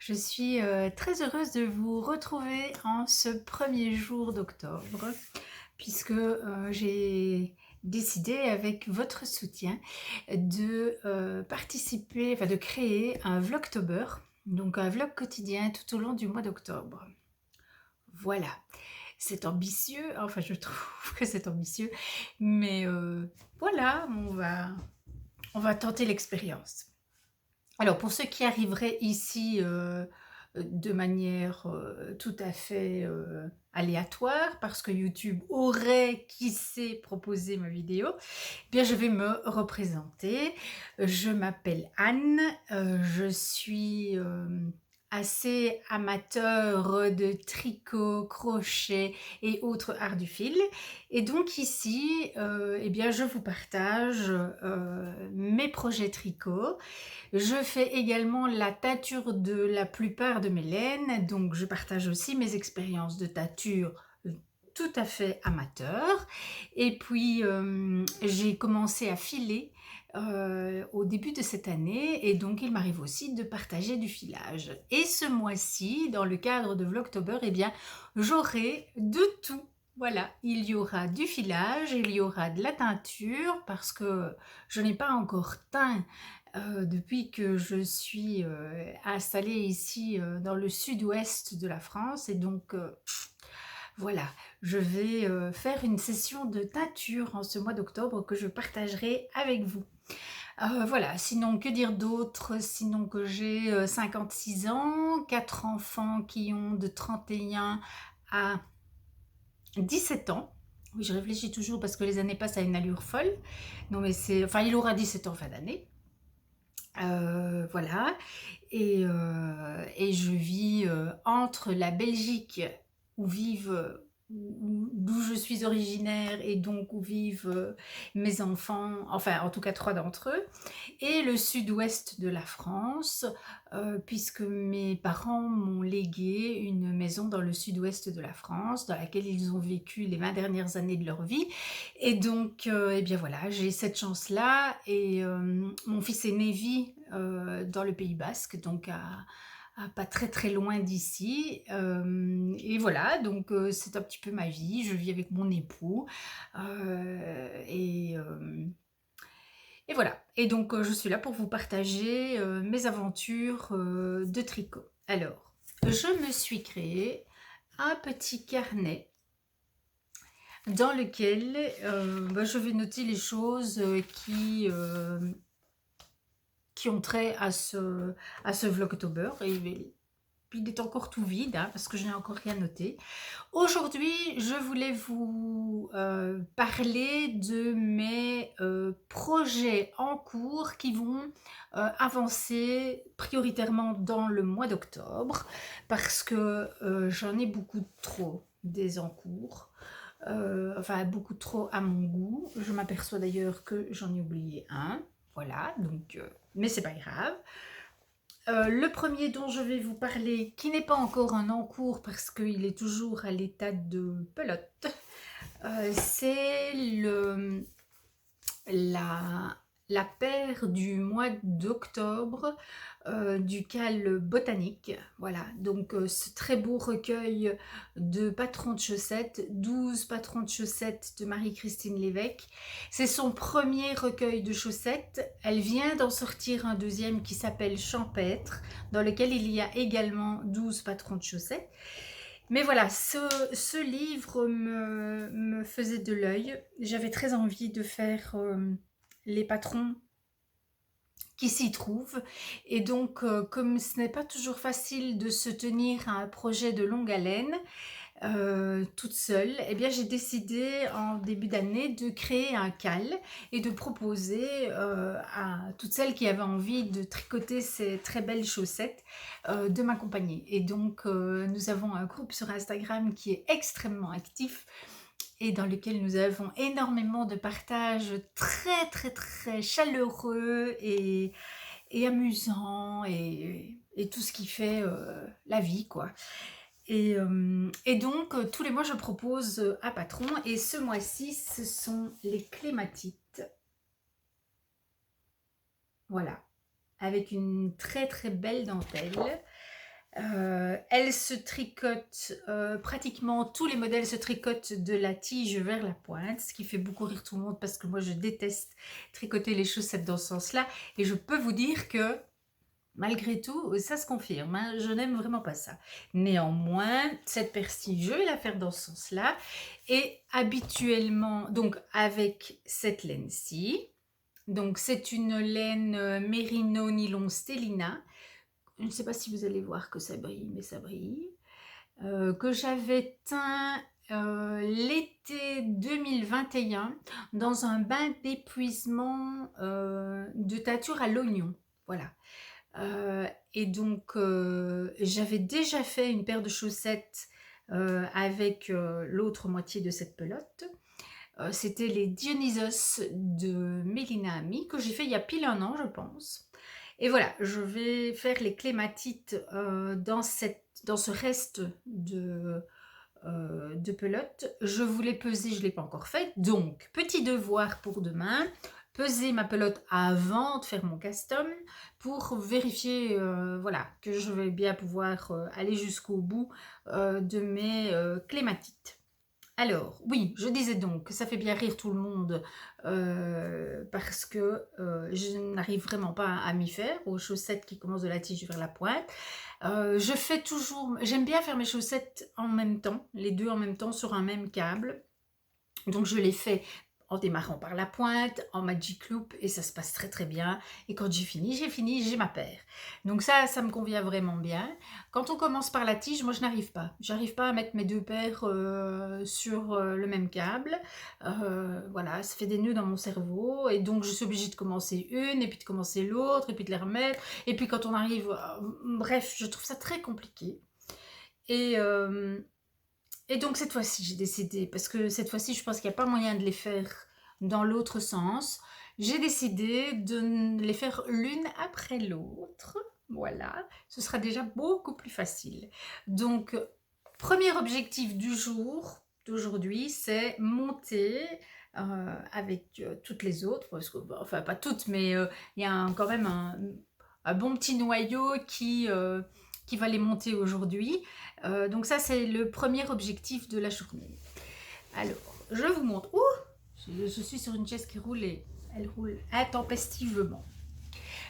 Je suis très heureuse de vous retrouver en ce premier jour d'octobre, puisque j'ai décidé, avec votre soutien, de participer, enfin de créer un Vlogtober, donc un vlog quotidien tout au long du mois d'octobre. Voilà, c'est ambitieux, enfin je trouve que c'est ambitieux, mais voilà, on va tenter l'expérience. Alors pour ceux qui arriveraient ici de manière tout à fait aléatoire, parce que YouTube aurait, qui sait, proposé ma vidéo, eh bien je vais me représenter. Je m'appelle Anne, je suis assez amateur de tricot, crochet et autres arts du fil. Et donc ici, eh bien je vous partage mes projets tricot. Je fais également la teinture de la plupart de mes laines, donc je partage aussi mes expériences de teinture tout à fait amateur. Et puis j'ai commencé à filer au début de cette année, et donc il m'arrive aussi de partager du filage. Et ce mois-ci, dans le cadre de Vlogtober, eh bien j'aurai de tout. Voilà, il y aura du filage, il y aura de la teinture, parce que je n'ai pas encore teint depuis que je suis installée ici dans le sud-ouest de la France, et donc voilà, je vais faire une session de teinture en ce mois d'octobre que je partagerai avec vous. Voilà, sinon que dire d'autre? Sinon que j'ai 56 ans, 4 enfants qui ont de 31 à 17 ans. Oui, je réfléchis toujours parce que les années passent à une allure folle. Non mais c'est, enfin il aura 17 ans fin d'année. Voilà, et je vis entre la Belgique où vivent, d'où je suis originaire, et donc où vivent mes enfants, enfin en tout cas 3 d'entre eux, et le sud-ouest de la France, puisque mes parents m'ont légué une maison dans le sud-ouest de la France, dans laquelle ils ont vécu les 20 dernières années de leur vie. Et donc, eh bien voilà, j'ai cette chance-là, et mon fils aîné vit dans le Pays Basque, donc à pas très très loin d'ici, et voilà, donc c'est un petit peu ma vie. Je vis avec mon époux, et voilà. Et donc je suis là pour vous partager mes aventures de tricot. Alors, je me suis créé un petit carnet dans lequel je vais noter les choses qui ont trait à ce Vlogtober. Et puis il est encore tout vide, hein, parce que je n'ai encore rien noté. Aujourd'hui, je voulais vous parler de mes projets en cours qui vont avancer prioritairement dans le mois d'octobre, parce que j'en ai beaucoup trop des en cours. Enfin beaucoup trop à mon goût. Je m'aperçois d'ailleurs que j'en ai oublié un. Voilà, donc, mais c'est pas grave. Le premier dont je vais vous parler, qui n'est pas encore un encours parce qu'il est toujours à l'état de pelote, c'est la paire du mois d'octobre du Cal Botanique. Voilà, donc ce très beau recueil de patrons de chaussettes, 12 patrons de chaussettes de Marie-Christine Lévesque. C'est son premier recueil de chaussettes. Elle vient d'en sortir un deuxième qui s'appelle Champêtre, dans lequel il y a également 12 patrons de chaussettes. Mais voilà, ce livre me faisait de l'œil. J'avais très envie de faire les patrons qui s'y trouvent. Et donc, comme ce n'est pas toujours facile de se tenir à un projet de longue haleine, toute seule, eh bien j'ai décidé en début d'année de créer un cal et de proposer à toutes celles qui avaient envie de tricoter ces très belles chaussettes de m'accompagner. Et donc nous avons un groupe sur Instagram qui est extrêmement actif, et dans lequel nous avons énormément de partages très très très chaleureux et amusants, et tout ce qui fait la vie, quoi. Et donc, tous les mois, je propose un patron. Et ce mois-ci, ce sont les clématites. Voilà. Avec une très très belle dentelle. Elle se tricote, pratiquement tous les modèles se tricotent de la tige vers la pointe, ce qui fait beaucoup rire tout le monde parce que moi je déteste tricoter les chaussettes dans ce sens-là. Et je peux vous dire que malgré tout, ça se confirme, hein, je n'aime vraiment pas ça. Néanmoins, cette paire-ci, je vais la faire dans ce sens-là. Et habituellement, donc avec cette laine-ci, donc c'est une laine Merino Nylon Stellina. Je ne sais pas si vous allez voir que ça brille, mais ça brille. Que j'avais teint l'été 2021 dans un bain d'épuisement de teinture à l'oignon. Voilà. Et donc, j'avais déjà fait une paire de chaussettes avec l'autre moitié de cette pelote. C'était les Dionysos de Mélina Ami, que j'ai fait il y a pile un an, je pense. Et voilà, je vais faire les clématites dans ce reste de pelote. Je voulais peser, je ne l'ai pas encore fait. Donc, petit devoir pour demain, peser ma pelote avant de faire mon custom pour vérifier voilà, que je vais bien pouvoir aller jusqu'au bout de mes clématites. Alors, oui, je disais donc que ça fait bien rire tout le monde parce que je n'arrive vraiment pas à m'y faire aux chaussettes qui commencent de la tige vers la pointe. Je fais toujours, j'aime bien faire mes chaussettes en même temps, les deux en même temps sur un même câble. Donc je les fais en démarrant par la pointe, en magic loop, et ça se passe très très bien. Et quand j'ai fini, j'ai ma paire. Donc ça me convient vraiment bien. Quand on commence par la tige, moi je n'arrive pas. J'arrive pas à mettre mes deux paires sur le même câble. Voilà, ça fait des nœuds dans mon cerveau. Et donc je suis obligée de commencer une, et puis de commencer l'autre, et puis de les remettre. Et puis quand on arrive... bref, je trouve ça très compliqué. Et donc cette fois-ci, j'ai décidé, parce que cette fois-ci, je pense qu'il n'y a pas moyen de les faire dans l'autre sens, j'ai décidé de les faire l'une après l'autre. Voilà, ce sera déjà beaucoup plus facile. Donc, premier objectif du jour, d'aujourd'hui, c'est monter avec toutes les autres, parce que, enfin pas toutes, mais il y a quand même un bon petit noyau qui va les monter aujourd'hui. Donc ça, c'est le premier objectif de la journée. Alors, je vous montre. Ouh, je suis sur une chaise qui roule et elle roule intempestivement.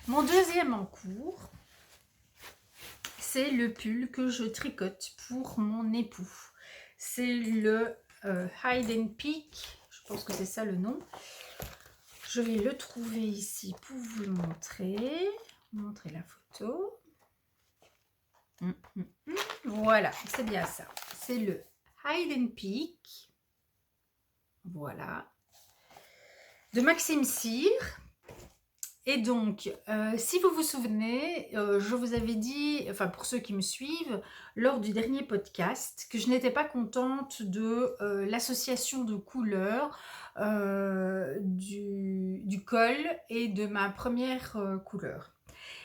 Mon deuxième en cours, c'est le pull que je tricote pour mon époux. C'est le Hide and Peak. Je pense que c'est ça le nom. Je vais le trouver ici pour vous le montrer. Montrer la photo. Voilà, c'est bien ça. C'est le Hide and Peak. Voilà. De Maxime Cyr. Et donc, si vous vous souvenez, je vous avais dit, enfin pour ceux qui me suivent, lors du dernier podcast, que je n'étais pas contente de l'association de couleurs du col et de ma première couleur.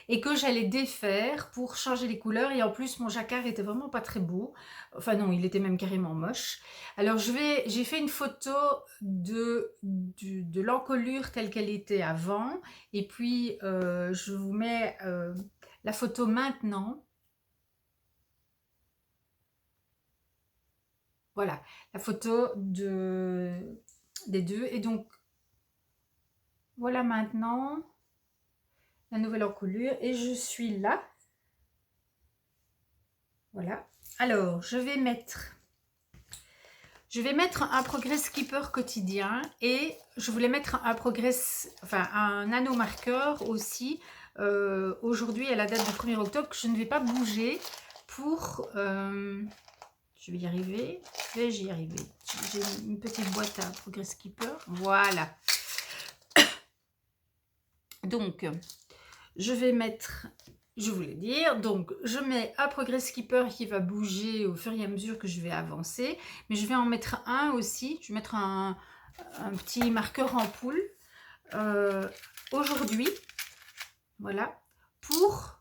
Et que j'allais défaire pour changer les couleurs. Et en plus, mon jacquard était vraiment pas très beau. Enfin non, il était même carrément moche. Alors j'ai fait une photo de l'encolure telle qu'elle était avant. Et puis, je vous mets la photo maintenant. Voilà, la photo des deux. Et donc, voilà maintenant la nouvelle encolure. Et je suis là. Voilà. Alors, je vais mettre un progress keeper quotidien et je voulais mettre un nano marqueur aussi aujourd'hui à la date du 1er octobre que je ne vais pas bouger pour... je vais y arriver. Vais-je y arriver? J'ai une petite boîte à progress keeper. Voilà. Donc, je vais mettre... Je voulais dire, donc je mets un progress keeper qui va bouger au fur et à mesure que je vais avancer, mais je vais en mettre un aussi, je vais mettre un petit marqueur en poule aujourd'hui, voilà, pour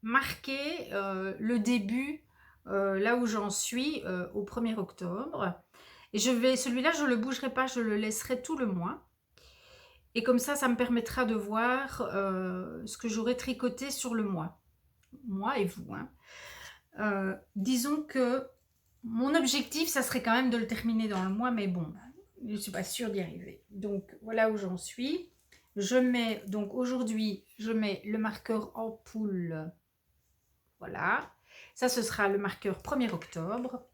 marquer le début, là où j'en suis, au 1er octobre. Et celui-là, je ne le bougerai pas, je le laisserai tout le mois. Et comme ça me permettra de voir ce que j'aurai tricoté sur le mois. Moi et vous. Hein. Disons que mon objectif, ça serait quand même de le terminer dans le mois, mais bon, je ne suis pas sûre d'y arriver. Donc, voilà où j'en suis. Je mets, donc aujourd'hui, je mets le marqueur ampoule. Voilà. Ça, ce sera le marqueur 1er octobre.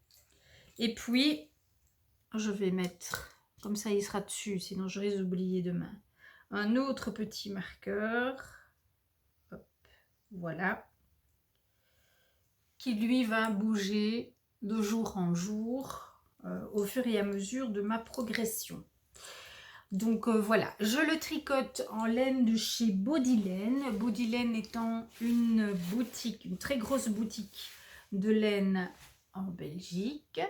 Et puis, je vais mettre, comme ça il sera dessus, sinon je risque d'oublier demain, un autre petit marqueur. Hop, voilà. Qui lui va bouger de jour en jour au fur et à mesure de ma progression. Donc voilà, je le tricote en laine de chez Bodylane. Bodylane étant une boutique, une très grosse boutique de laine en Belgique.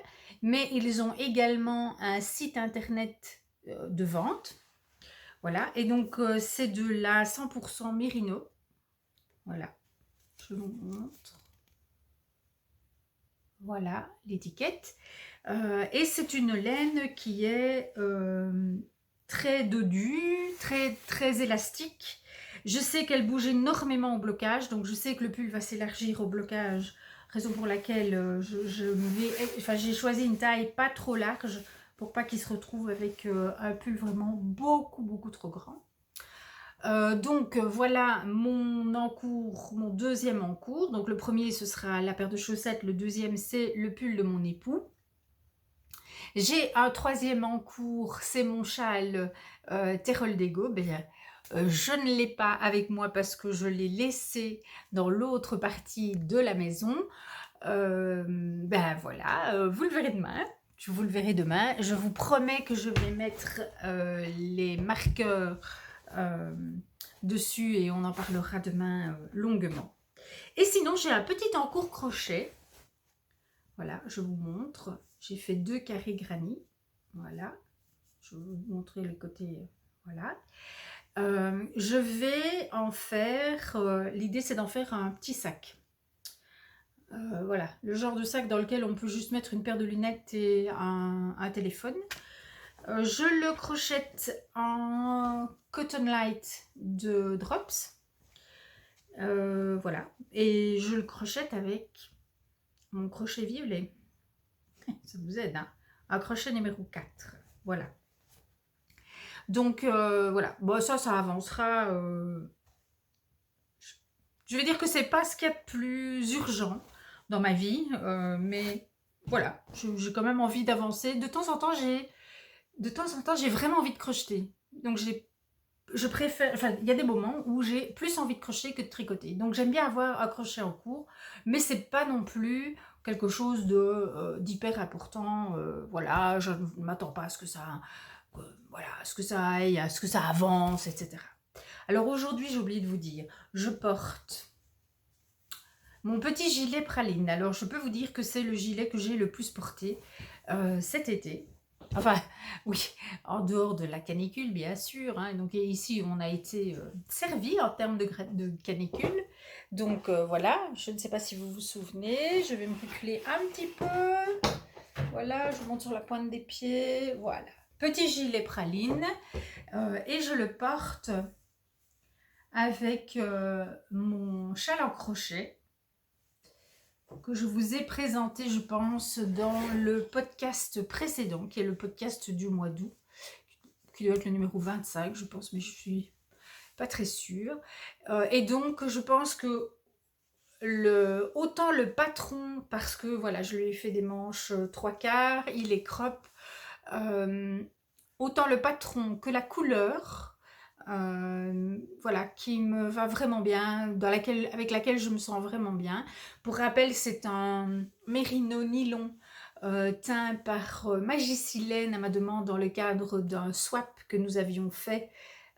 Mais ils ont également un site internet de vente. Voilà, et donc c'est de la 100% mérino. Voilà, je vous montre. Voilà l'étiquette. Et c'est une laine qui est très dodue, très élastique. Je sais qu'elle bouge énormément au blocage, donc je sais que le pull va s'élargir au blocage, raison pour laquelle j'ai choisi une taille pas trop large pour pas qu'il se retrouve avec un pull vraiment beaucoup trop grand. Donc voilà mon encours, mon deuxième encours. Donc le premier ce sera la paire de chaussettes, le deuxième c'est le pull de mon époux. J'ai un troisième encours, c'est mon châle Terol d'Ego. Je ne l'ai pas avec moi parce que je l'ai laissé dans l'autre partie de la maison. Voilà, vous le verrez demain. Vous le verrez demain. Je vous promets que je vais mettre les marqueurs dessus et on en parlera demain longuement. Et sinon, j'ai un petit encours crochet. Voilà, je vous montre. J'ai fait 2 carrés granit. Voilà. Je vais vous montrer le côté. Voilà. Je vais en faire. L'idée, c'est d'en faire un petit sac. Voilà, le genre de sac dans lequel on peut juste mettre une paire de lunettes et un téléphone. Je le crochette en Cotton Light de Drops. Voilà. Et je le crochette avec mon crochet violet. Ça vous aide, hein? Un crochet numéro 4. Voilà. Donc, voilà. Bon, ça avancera. Je vais dire que c'est pas ce qu'il y a de plus urgent dans ma vie. Mais voilà, j'ai quand même envie d'avancer. De temps en temps, j'ai vraiment envie de crocheter. Donc, je préfère, enfin, il y a des moments où j'ai plus envie de crocheter que de tricoter. Donc, j'aime bien avoir un crochet en cours, mais c'est pas non plus quelque chose d'hyper important. Voilà, je ne m'attends pas à ce que ça, voilà, à ce que ça aille, à ce que ça avance, etc. Alors aujourd'hui, j'ai oublié de vous dire, je porte mon petit gilet praline. Alors, je peux vous dire que c'est le gilet que j'ai le plus porté cet été. Enfin, oui, en dehors de la canicule, bien sûr. Hein. Donc ici, on a été servi en termes de canicule. Donc voilà, je ne sais pas si vous vous souvenez. Je vais me reculer un petit peu. Voilà, je monte sur la pointe des pieds. Voilà, petit gilet praline. Et je le porte avec mon châle en crochet que je vous ai présenté, je pense, dans le podcast précédent, qui est le podcast du mois d'août, qui doit être le numéro 25, je pense, mais je suis pas très sûre. Et donc, je pense que autant le patron, parce que voilà, je lui ai fait des manches 3/4, il est crop, autant le patron que la couleur, voilà, qui me va vraiment bien, avec laquelle je me sens vraiment bien. Pour rappel, c'est un mérino nylon teint par Magicilène à ma demande dans le cadre d'un swap que nous avions fait,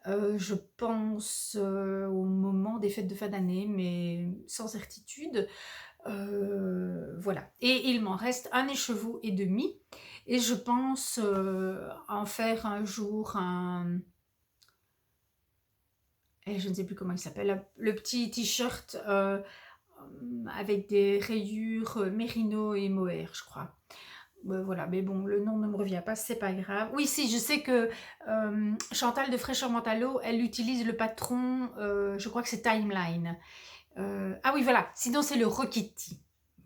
je pense au moment des fêtes de fin d'année, mais sans certitude. Voilà, et il m'en reste un écheveau et demi, et je pense en faire un jour et je ne sais plus comment il s'appelle, le petit t-shirt avec des rayures mérino et mohair, je crois. Voilà, mais bon, le nom ne me revient pas, c'est pas grave. Oui, si, je sais que Chantal de Fraîcheur Mentalo, elle utilise le patron, je crois que c'est Timeline. Ah oui, voilà, sinon c'est le Rokitty.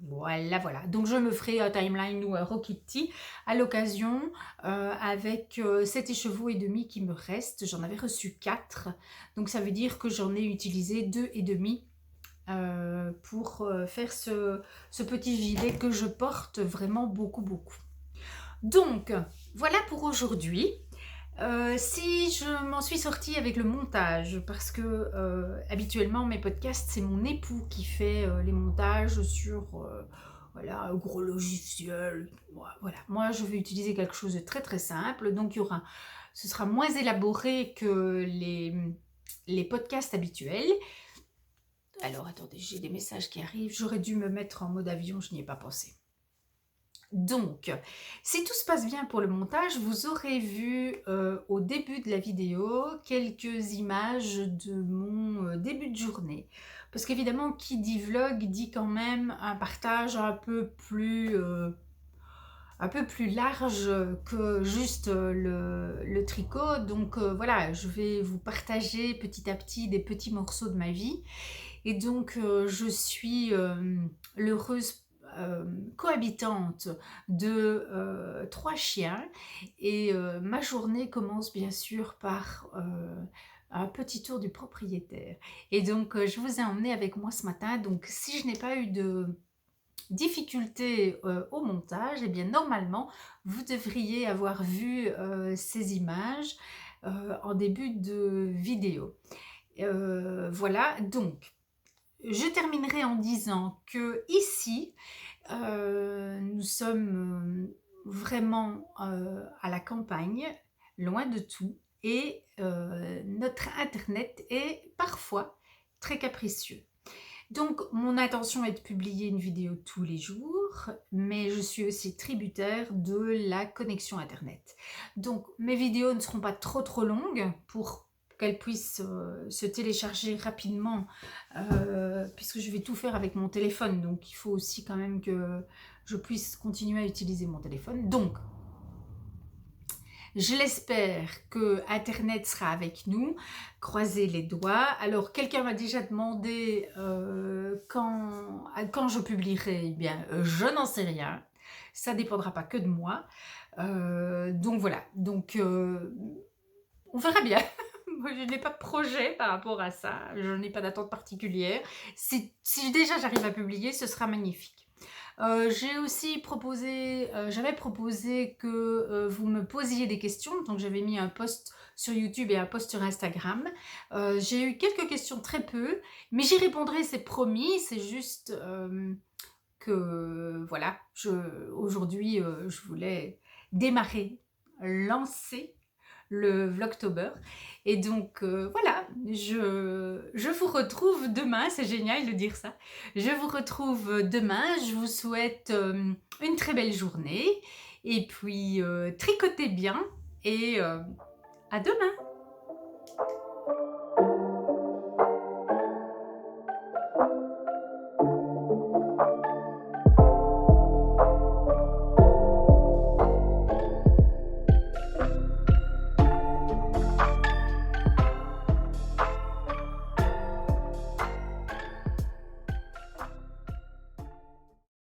Voilà, voilà. Donc je me ferai un timeline ou un Rokiti à l'occasion avec 7 écheveaux et demi qui me restent. J'en avais reçu 4, donc ça veut dire que j'en ai utilisé 2 et demi pour faire ce petit gilet que je porte vraiment beaucoup, beaucoup. Donc, voilà pour aujourd'hui. Si je m'en suis sortie avec le montage, parce que habituellement mes podcasts, c'est mon époux qui fait les montages sur voilà, un gros logiciel. Voilà. Moi, je vais utiliser quelque chose de très très simple, donc ce sera moins élaboré que les podcasts habituels. Alors attendez, j'ai des messages qui arrivent, j'aurais dû me mettre en mode avion, je n'y ai pas pensé. Donc, si tout se passe bien pour le montage, vous aurez vu au début de la vidéo quelques images de mon début de journée. Parce qu'évidemment, qui dit vlog dit quand même un partage un peu plus large que juste le tricot. Donc voilà, je vais vous partager petit à petit des petits morceaux de ma vie. Et donc, je suis l'heureuse cohabitante de 3 chiens et ma journée commence bien sûr par un petit tour du propriétaire. Et donc, je vous ai emmené avec moi ce matin. Donc, si je n'ai pas eu de difficulté au montage, et bien normalement, vous devriez avoir vu ces images en début de vidéo. Voilà, donc je terminerai en disant que ici, nous sommes vraiment à la campagne, loin de tout, et notre internet est parfois très capricieux. Donc mon intention est de publier une vidéo tous les jours, mais je suis aussi tributaire de la connexion internet. Donc mes vidéos ne seront pas trop longues pour qu'elles puissent se télécharger rapidement, puisque je vais tout faire avec mon téléphone, donc il faut aussi quand même que je puisse continuer à utiliser mon téléphone. Donc je l'espère que Internet sera avec nous. Croisez les doigts. Alors, quelqu'un m'a déjà demandé quand je publierai. Eh bien, je n'en sais rien. Ça ne dépendra pas que de moi. Donc voilà. Donc, on verra bien. Moi, je n'ai pas de projet par rapport à ça. Je n'ai pas d'attente particulière. Si déjà j'arrive à publier, ce sera magnifique. J'ai aussi proposé, j'avais proposé que vous me posiez des questions, donc j'avais mis un post sur YouTube et un post sur Instagram. J'ai eu quelques questions, très peu, mais j'y répondrai, c'est promis. C'est juste que voilà, aujourd'hui je voulais démarrer, lancer le Vlogtober. Et donc voilà, je vous retrouve demain, c'est génial de dire ça. Je vous retrouve demain, je vous souhaite une très belle journée et puis tricotez bien et à demain.